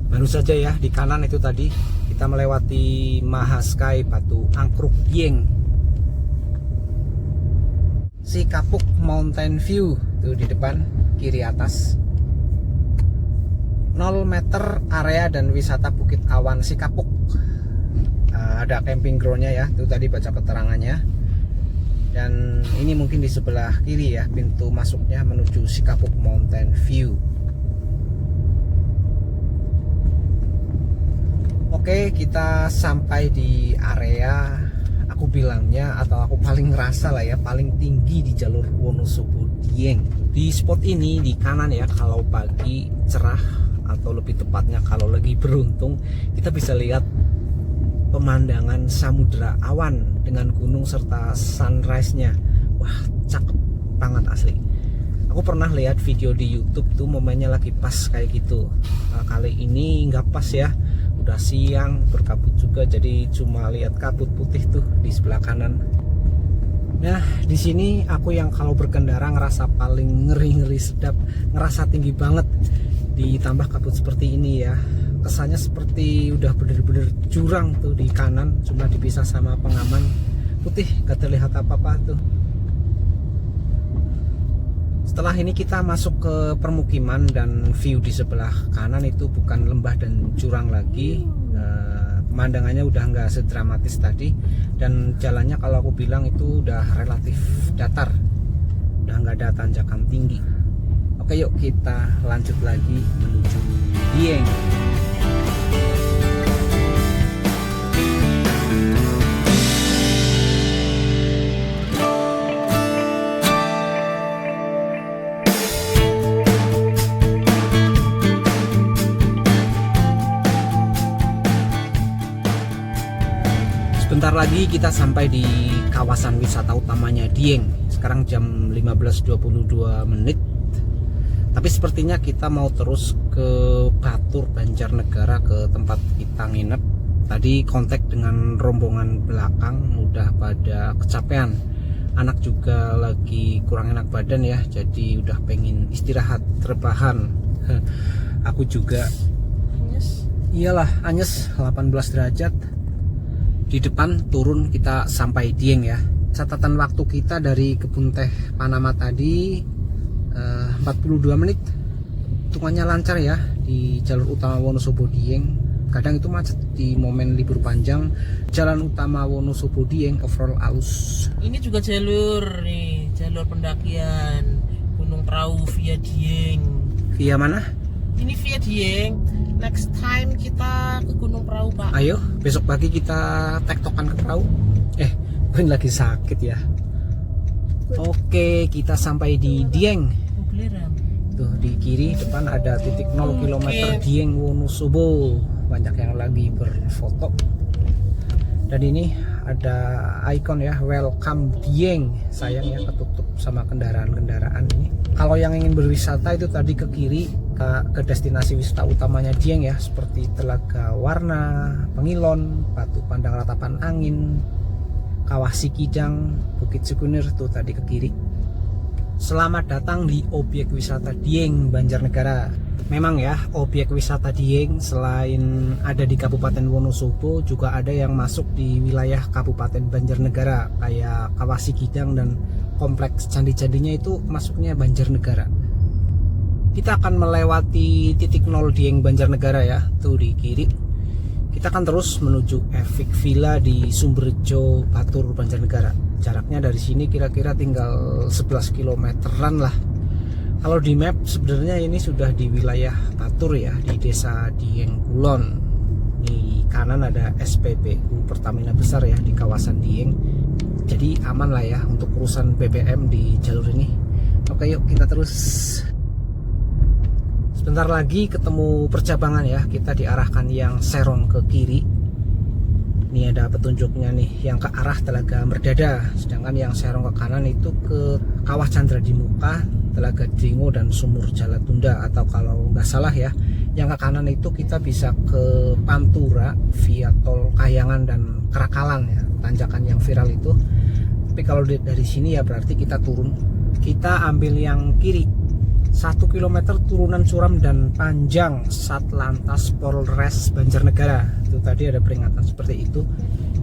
Baru saja ya di kanan itu tadi kita melewati Mahaskai Batu Angkruk Dieng, si Kapuk Mountain View tuh di depan kiri atas. 0 meter area dan wisata Bukit Awan Sikapuk. Ada camping groundnya ya, itu tadi baca keterangannya. Dan ini mungkin di sebelah kiri ya, pintu masuknya menuju Sikapuk Mountain View. Oke, kita sampai di area aku bilangnya atau aku paling ngerasa lah ya, paling tinggi di jalur Wonosobo Dieng. Di spot ini di kanan ya, kalau pagi cerah atau lebih tepatnya kalau lagi beruntung kita bisa lihat pemandangan Samudra Awan dengan gunung serta sunrise-nya. Wah, cakep banget asli. Aku pernah lihat video di YouTube tuh momennya lagi pas kayak gitu. Nah, kali ini nggak pas ya, udah siang, berkabut juga, jadi cuma lihat kabut putih tuh di sebelah kanan. Nah, di sini aku yang kalau berkendara ngerasa paling ngeri-ngeri sedap, ngerasa tinggi banget. Ditambah kabut seperti ini ya, kesannya seperti udah bener-bener jurang tuh di kanan, cuma dipisah sama pengaman putih, gak terlihat apa-apa tuh. Setelah ini kita masuk ke permukiman dan view di sebelah kanan itu bukan lembah dan jurang lagi. Pemandangannya udah nggak sedramatis tadi, dan jalannya kalau aku bilang itu udah relatif datar, udah nggak ada tanjakan tinggi. Oke, yuk kita lanjut lagi menuju Dieng. Sebentar lagi kita sampai di kawasan wisata utamanya Dieng. Sekarang jam 15.22 menit. Tapi sepertinya kita mau terus ke Batur Banjarnegara, ke tempat kita nginep. Tadi kontak dengan rombongan belakang udah pada kecapean. Anak juga lagi kurang enak badan ya, jadi udah pengen istirahat, rebahan. Aku juga. Iyalah, anyes 18 derajat. Di depan turun kita sampai Dieng ya. Catatan waktu kita dari kebun teh Panama tadi 42 menit. Hitungannya lancar ya di jalur utama Wonosobo Dieng. Kadang itu macet di momen libur panjang. Jalan utama Wonosobo Dieng overall halus. Ini juga jalur nih, jalur pendakian Gunung Perahu via Dieng. Via mana? Ini via Dieng. Next time kita ke Gunung Perahu, Pak. Ayo, besok pagi kita tektokan ke perahu. Gue lagi sakit ya. Oke, kita sampai di Dieng. Tuh di kiri depan ada titik 0 km Dieng Wonosobo. Banyak yang lagi berfoto. Dan ini ada ikon ya, welcome Dieng. Sayang ya ketutup sama kendaraan-kendaraan ini. Kalau yang ingin berwisata itu tadi ke kiri ke destinasi wisata utamanya Dieng ya, seperti Telaga Warna, Pengilon, Batu Pandang Ratapan Angin, Kawah Sikidang, Bukit Sukunir tuh tadi ke kiri. Selamat datang di objek wisata Dieng Banjarnegara. Memang ya, objek wisata Dieng selain ada di Kabupaten Wonosobo juga ada yang masuk di wilayah Kabupaten Banjarnegara, kayak Kawah Sikidang dan kompleks candi-candinya itu masuknya Banjarnegara. Kita akan melewati titik 0 Dieng Banjarnegara ya, tuh di kiri. Kita akan terus menuju Efik Villa di Sumberjo, Batur, Banjarnegara. Jaraknya dari sini kira-kira tinggal 11 kilometeran lah. Kalau di map sebenarnya ini sudah di wilayah Batur ya, di desa Dieng Kulon. Nih kanan ada SPBU Pertamina besar ya di kawasan Dieng. Jadi aman lah ya untuk urusan BBM di jalur ini. Oke, yuk kita terus. Sebentar lagi ketemu percabangan ya. Kita diarahkan yang Serong ke kiri. Ini ada petunjuknya nih, yang ke arah Telaga Merdada. Sedangkan yang Serong ke kanan itu ke Kawah Chandra di Muka, Telaga Dringo dan Sumur Jalatunda. Atau kalau nggak salah ya, yang ke kanan itu kita bisa ke Pantura via tol Kayangan dan Kerakalan ya, tanjakan yang viral itu. Tapi kalau dari sini ya berarti kita turun. Kita ambil yang kiri, 1 km turunan curam dan panjang, Satlantas Polres Banjarnegara. Itu tadi ada peringatan seperti itu.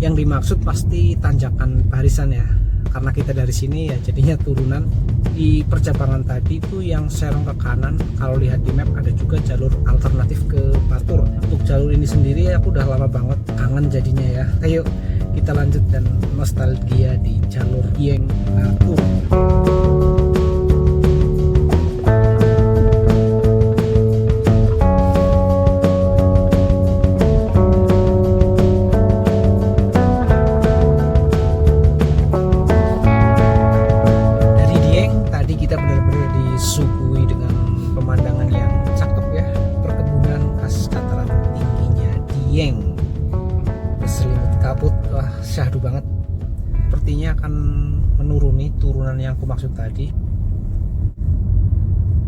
Yang dimaksud pasti tanjakan barisan ya, karena kita dari sini ya jadinya turunan. Di percabangan tadi itu yang Serong ke kanan, kalau lihat di map ada juga jalur alternatif ke Batur. Untuk jalur ini sendiri aku udah lama banget kangen jadinya ya. Ayo kita lanjut dan nostalgia di jalur Dieng Batur. Disuguhi dengan pemandangan yang cakep ya, perkebunan khas dataran tingginya Dieng, berselimut kabut, wah syahdu banget. Sepertinya akan menuruni turunan yang aku maksud tadi.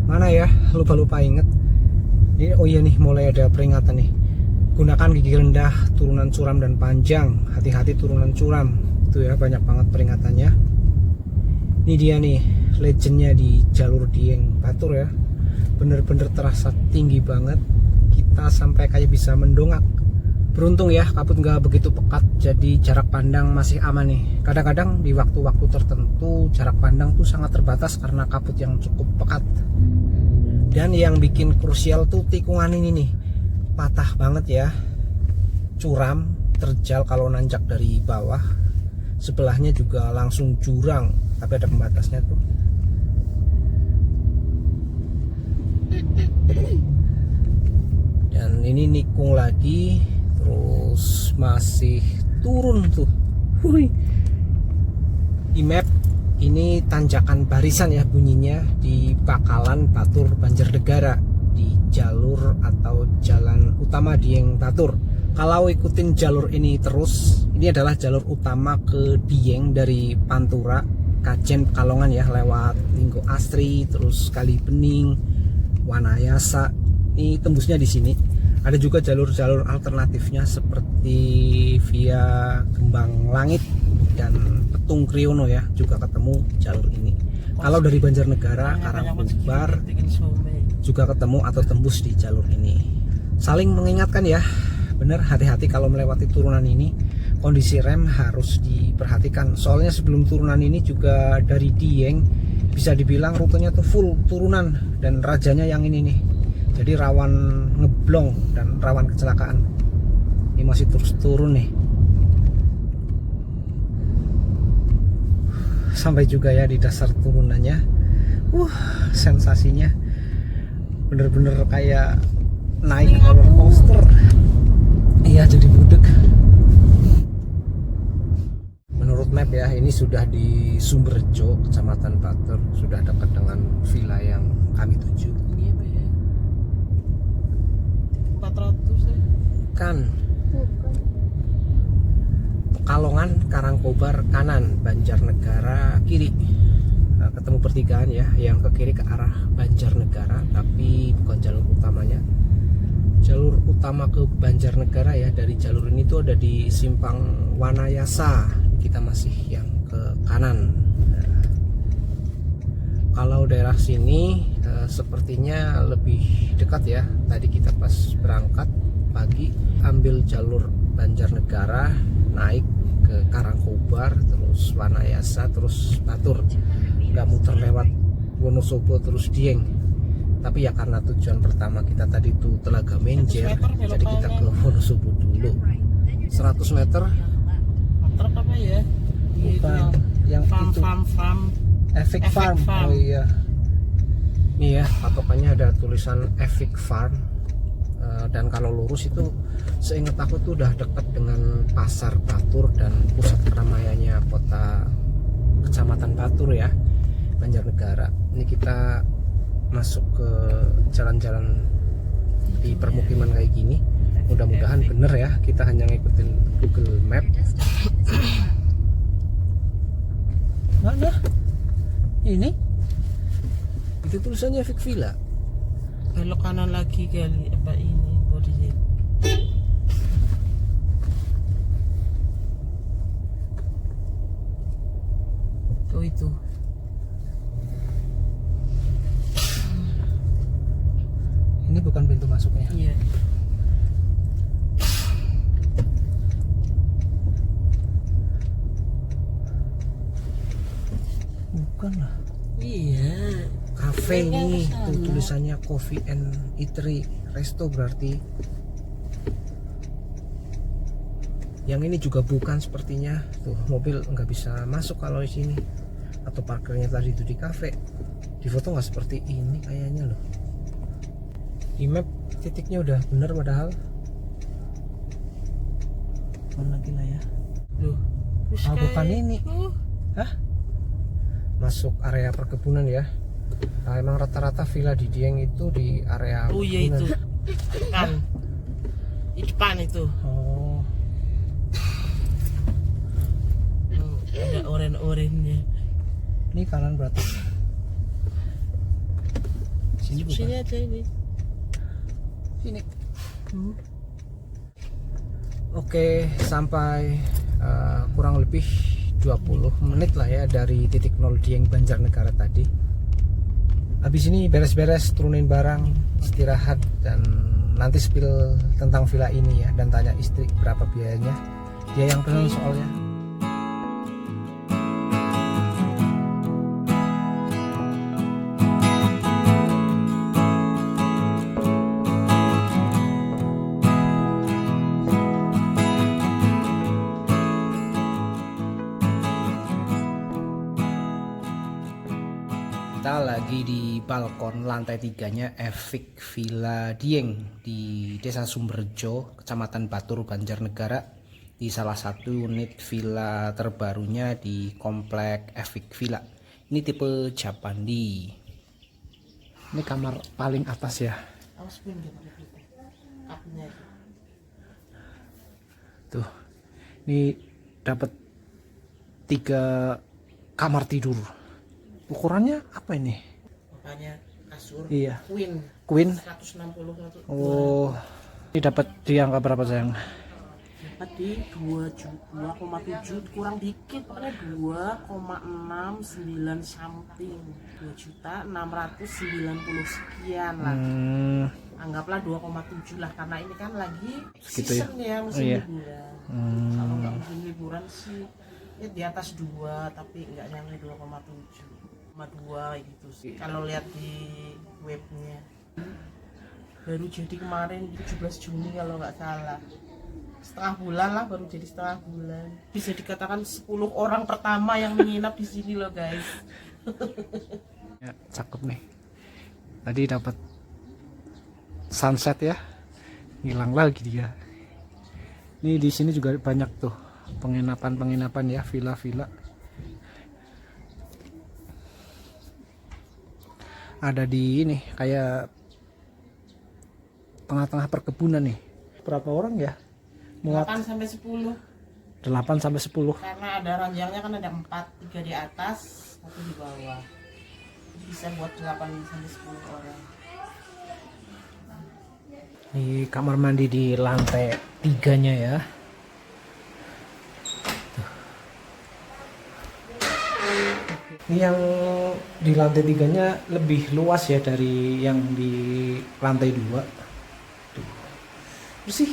Mana ya, lupa inget. Ini, oh iya nih, mulai ada peringatan nih. Gunakan gigi rendah, turunan curam dan panjang, hati-hati turunan curam. Itu ya, banyak banget peringatannya. Ini dia nih legendnya di jalur Dieng Batur ya, bener-bener terasa tinggi banget. Kita sampai kayak bisa mendongak. Beruntung ya kabut nggak begitu pekat, jadi jarak pandang masih aman nih. Kadang-kadang di waktu-waktu tertentu jarak pandang tuh sangat terbatas karena kabut yang cukup pekat. Dan yang bikin krusial tuh tikungan ini nih, patah banget ya, curam, terjal kalau nanjak dari bawah. Sebelahnya juga langsung jurang, tapi ada pembatasnya tuh. Dan ini nikung lagi, terus masih turun tuh. Hui. Di map ini tanjakan barisan ya bunyinya, di Bakalan Batur Banjarnegara, di jalur atau jalan utama Dieng Batur. Kalau ikutin jalur ini terus, ini adalah jalur utama ke Dieng dari Pantura, Kajen, Pekalongan ya, lewat Linggo Asri, terus Kali Bening, Wanayasa. Ini tembusnya di sini. Ada juga jalur-jalur alternatifnya seperti via Kembang Langit dan Petung Kriono ya, juga ketemu jalur ini. Kalau dari Banjarnegara, Karangkobar juga ketemu atau tembus di jalur ini. Saling mengingatkan ya. Bener, hati-hati kalau melewati turunan ini. Kondisi rem harus diperhatikan. Soalnya sebelum turunan ini juga dari Dieng bisa dibilang rutenya tuh full turunan, dan rajanya yang ini nih. Jadi rawan ngeblong dan rawan kecelakaan. Ini masih terus turun nih. Sampai juga ya di dasar turunannya. Sensasinya bener-bener kayak naik roller coaster. Iya, jadi budek. Menurut map ya, ini sudah di Sumberjo, Kecamatan Batur, sudah dekat dengan villa yang kami tuju. Ini apa ya? 400 ya? Kan Pekalongan, Karangkobar kanan, Banjarnegara kiri. Nah, ketemu pertigaan ya, yang ke kiri ke arah Banjarnegara, tapi bukan jalur utamanya. Jalur utama ke Banjarnegara ya, dari jalur ini tuh ada di Simpang Wanayasa. Kita masih yang ke kanan. Nah, kalau daerah sini sepertinya lebih dekat ya. Tadi kita pas berangkat pagi ambil jalur Banjarnegara, naik ke Karangkobar, terus Wanayasa, terus Batur. Nggak muter lewat Wonosobo terus Dieng. Tapi ya karena tujuan pertama kita tadi itu Telaga Menjer, jadi kita ke Wonosobo dulu. 100 meter. Truk apa ya? Bukan, yang itu farm. Efik Farm. Oh iya. Nih ya, patokannya ada tulisan Efik Farm. Dan kalau lurus itu seingat aku tuh udah dekat dengan Pasar Batur dan pusat keramaiannya kota Kecamatan Batur ya, Banjarnegara. Ini kita masuk ke jalan-jalan di permukiman kayak gini. Mudah-mudahan bener ya, kita hanya ngikutin Google Map. Mana? Ini? Itu tulisannya Epic Villa. Belok kanan lagi kali apa ini body. Oh itu. Ini bukan pintu masuknya. Iya. Bukan lah. Iya. Cafe Kayaknya ini kesana. tuh tulisannya Coffee and Eatery Resto berarti. Yang ini juga bukan sepertinya. Tuh mobil nggak bisa masuk kalau di sini. Atau parkirnya tadi itu di cafe. Di foto nggak seperti ini kayaknya loh. Di map titiknya udah bener padahal. Mana lagi lah ya? Loh. Ah, bukan ini. Hah? Masuk area perkebunan ya. Nah, emang rata-rata villa di Dieng itu di area Oh iya itu. perkebunan. Depan. Di depan itu. Oh, Ada oren-orennya. ini kanan berarti. Sini bukan? Sini aja ini. Sini. Oke, sampai kurang lebih 20 menit lah ya dari titik 0 Dieng Banjarnegara tadi. Habis ini beres-beres, turunin barang, istirahat, dan nanti spill tentang villa ini ya, dan tanya istri berapa biayanya. Dia yang pesan soalnya. Kita lagi di balkon lantai 3-nya Epic Villa Dieng di Desa Sumberjo, Kecamatan Batur, Banjarnegara, di salah satu unit villa terbarunya di komplek Epic Villa. Ini tipe Japandi. Ini kamar paling atas ya. Awas pun gitu. Kapnya. Tuh. Ini dapat 3 kamar tidur. Ukurannya apa ini? Makanya kasur. Iya. Queen. Queen. 160 satu. Oh. Ini dapat di angka berapa sayang? Dapat di 2,7 kurang dikit, pokoknya 2,69 something. 2.690 sekian lah. Anggaplah 2,7 lah, karena ini kan lagi Segitu ya? season ya, musim Iya. liburan. Kalau nggak musim liburan sih ya di atas 2, tapi nggak nyampe 2,7, 2 gitu sih. Kalau lihat di webnya baru jadi kemarin 17 Juni kalau nggak salah, setengah bulan lah, baru jadi setengah bulan. Bisa dikatakan 10 orang pertama yang menginap di sini loh guys. Ya, cakep nih. Tadi dapat sunset ya. Hilang lagi dia. Ini di sini juga banyak tuh penginapan ya, villa-villa. Ada di ini kayak tengah-tengah perkebunan nih. Berapa orang ya? Muat 8 sampai 10. 8 sampai 10. Karena ada ranjangnya kan ada 4, 3 di atas, 1 di bawah. Jadi bisa buat 8 sampai 10 orang. Ini kamar mandi di lantai 3-nya ya. Tuh. Ini yang di lantai 3-nya lebih luas ya dari yang di lantai 2. Tuh. Bersih.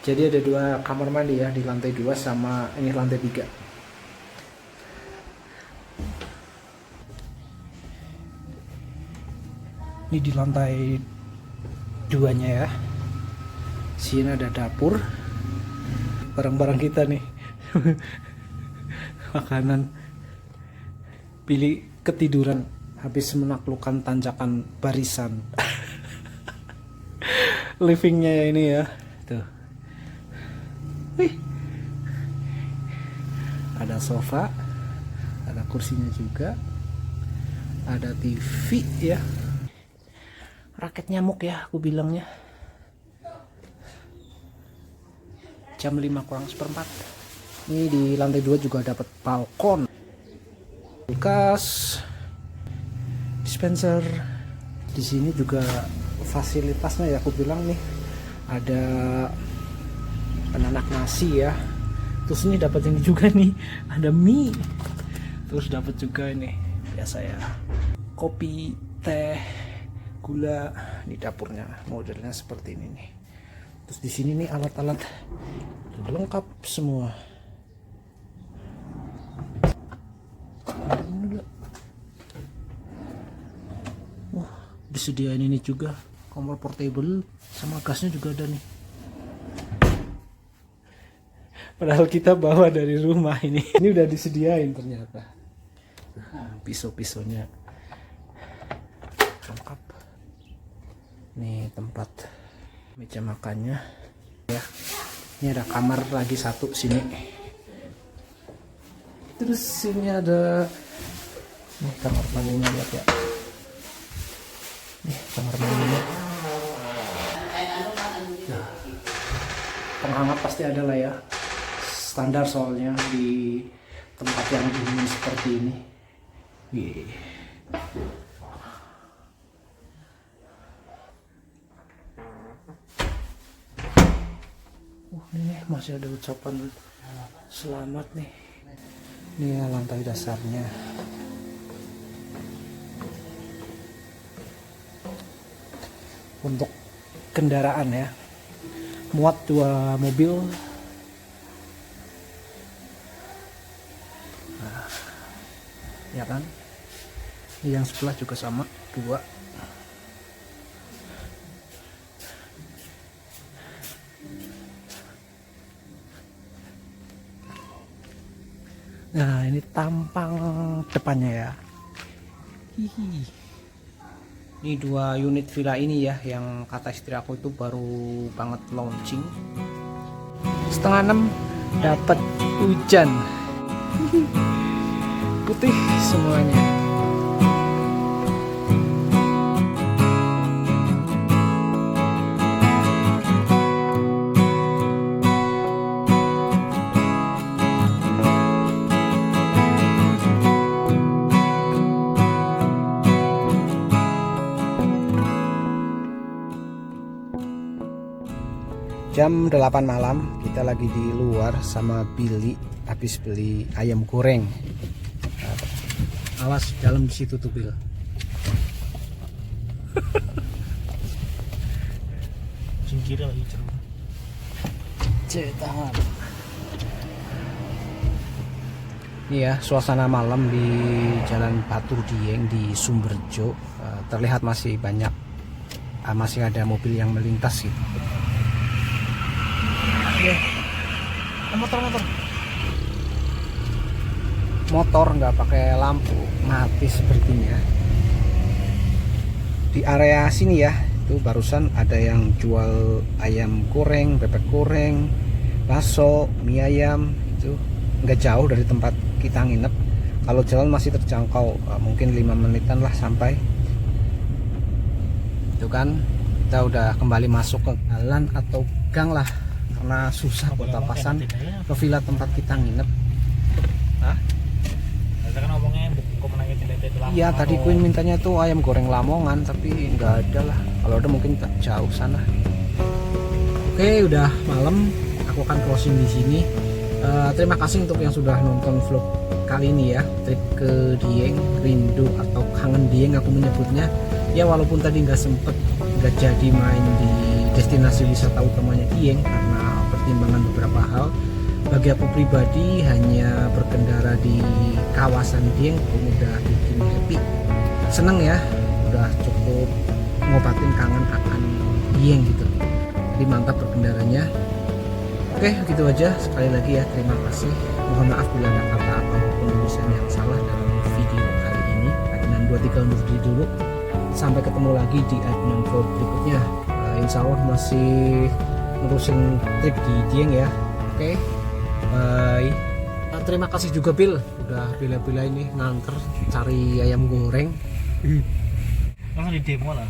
Jadi ada 2 kamar mandi ya di lantai 2 sama ini lantai 3. Ini di lantai 2-nya ya. Sini ada dapur. Barang-barang kita nih. Makanan. Pilih ketiduran habis menaklukkan tanjakan barisan. Livingnya ya ini ya, tuh. Wih. Ada sofa, ada kursinya juga, ada TV ya. Raket nyamuk ya, aku bilangnya. Jam 5:04. Ini di lantai 2 juga dapat balkon, kulkas, dispenser. Di sini juga fasilitasnya ya, aku bilang nih ada penanak nasi ya. Terus ini dapat ini juga nih, ada mie. Terus dapat juga ini biasa ya, kopi, teh, gula. Di dapurnya modelnya seperti ini nih. Terus di sini nih alat-alat lengkap semua. Wah, disediain ini juga kompor portable sama gasnya juga ada nih. Padahal kita bawa dari rumah ini. Ini udah disediain ternyata. Pisau-pisaunya lengkap. Nih tempat meja makannya ya. Ini ada kamar lagi satu sini. Terus sini ada nih kamar mandinya, lihat ya. Nih kamar mandinya. Nah, penghangat pasti ada lah ya. Standar soalnya di tempat yang dingin seperti ini. Ini masih ada ucapan selamat nih. Ini ya lantai dasarnya. Untuk kendaraan ya, muat 2 mobil. Nah, ya kan? Ini yang sebelah juga sama, 2. Nah, ini tampang depannya ya. Hihi. Ini 2 unit villa ini ya, yang kata istri aku itu baru banget launching. 5:30 dapat hujan. Putih semuanya. Jam 8 malam, kita lagi di luar sama Billy, habis beli ayam goreng. Awas dalam di situ tuh, Bil. Singkir lagi Cetangan. Ini ya suasana malam di Jalan Batur Dieng di Sumberjo. Terlihat masih banyak, masih ada mobil yang melintas gitu. Motor nggak pakai lampu, mati sepertinya. Di area sini ya, itu barusan ada yang jual ayam goreng, bebek goreng, bakso, mie ayam. Itu nggak jauh dari tempat kita nginep. Kalau jalan masih terjangkau, mungkin 5 menitan lah sampai. Itu kan kita udah kembali masuk ke jalan atau gang lah, karena susah buat papasan ke villa tempat kita nginep. Hah? Kita kan ngomongnya Iya, tadi Queen mintanya tuh ayam goreng Lamongan, tapi nggak ada lah. Kalau ada mungkin jauh sana. Oke, udah malam. Aku akan closing di sini. Terima kasih untuk yang sudah nonton vlog kali ini ya, trip ke Dieng, rindu atau kangen Dieng aku menyebutnya. Ya walaupun tadi nggak jadi main di destinasi wisata utamanya Dieng karena pertimbangan beberapa hal. Bagi aku pribadi, hanya berkendara di kawasan Dieng udah bikin happy, seneng ya, udah cukup ngobatin kangen akan Dieng gitu. Jadi mantap berkendaranya. Oke, gitu aja. Sekali lagi ya, terima kasih. Mohon maaf bila ada kata atau penulisan yang salah dalam video kali ini. 1, 2, 3 undur diri dulu. Sampai ketemu lagi di admin vlog berikutnya. Insya Allah masih ngurusin trip di Dieng ya. Oke, bye. Terima kasih juga Bill udah bila-bila ini nganter cari ayam goreng. Langsung di demo lah.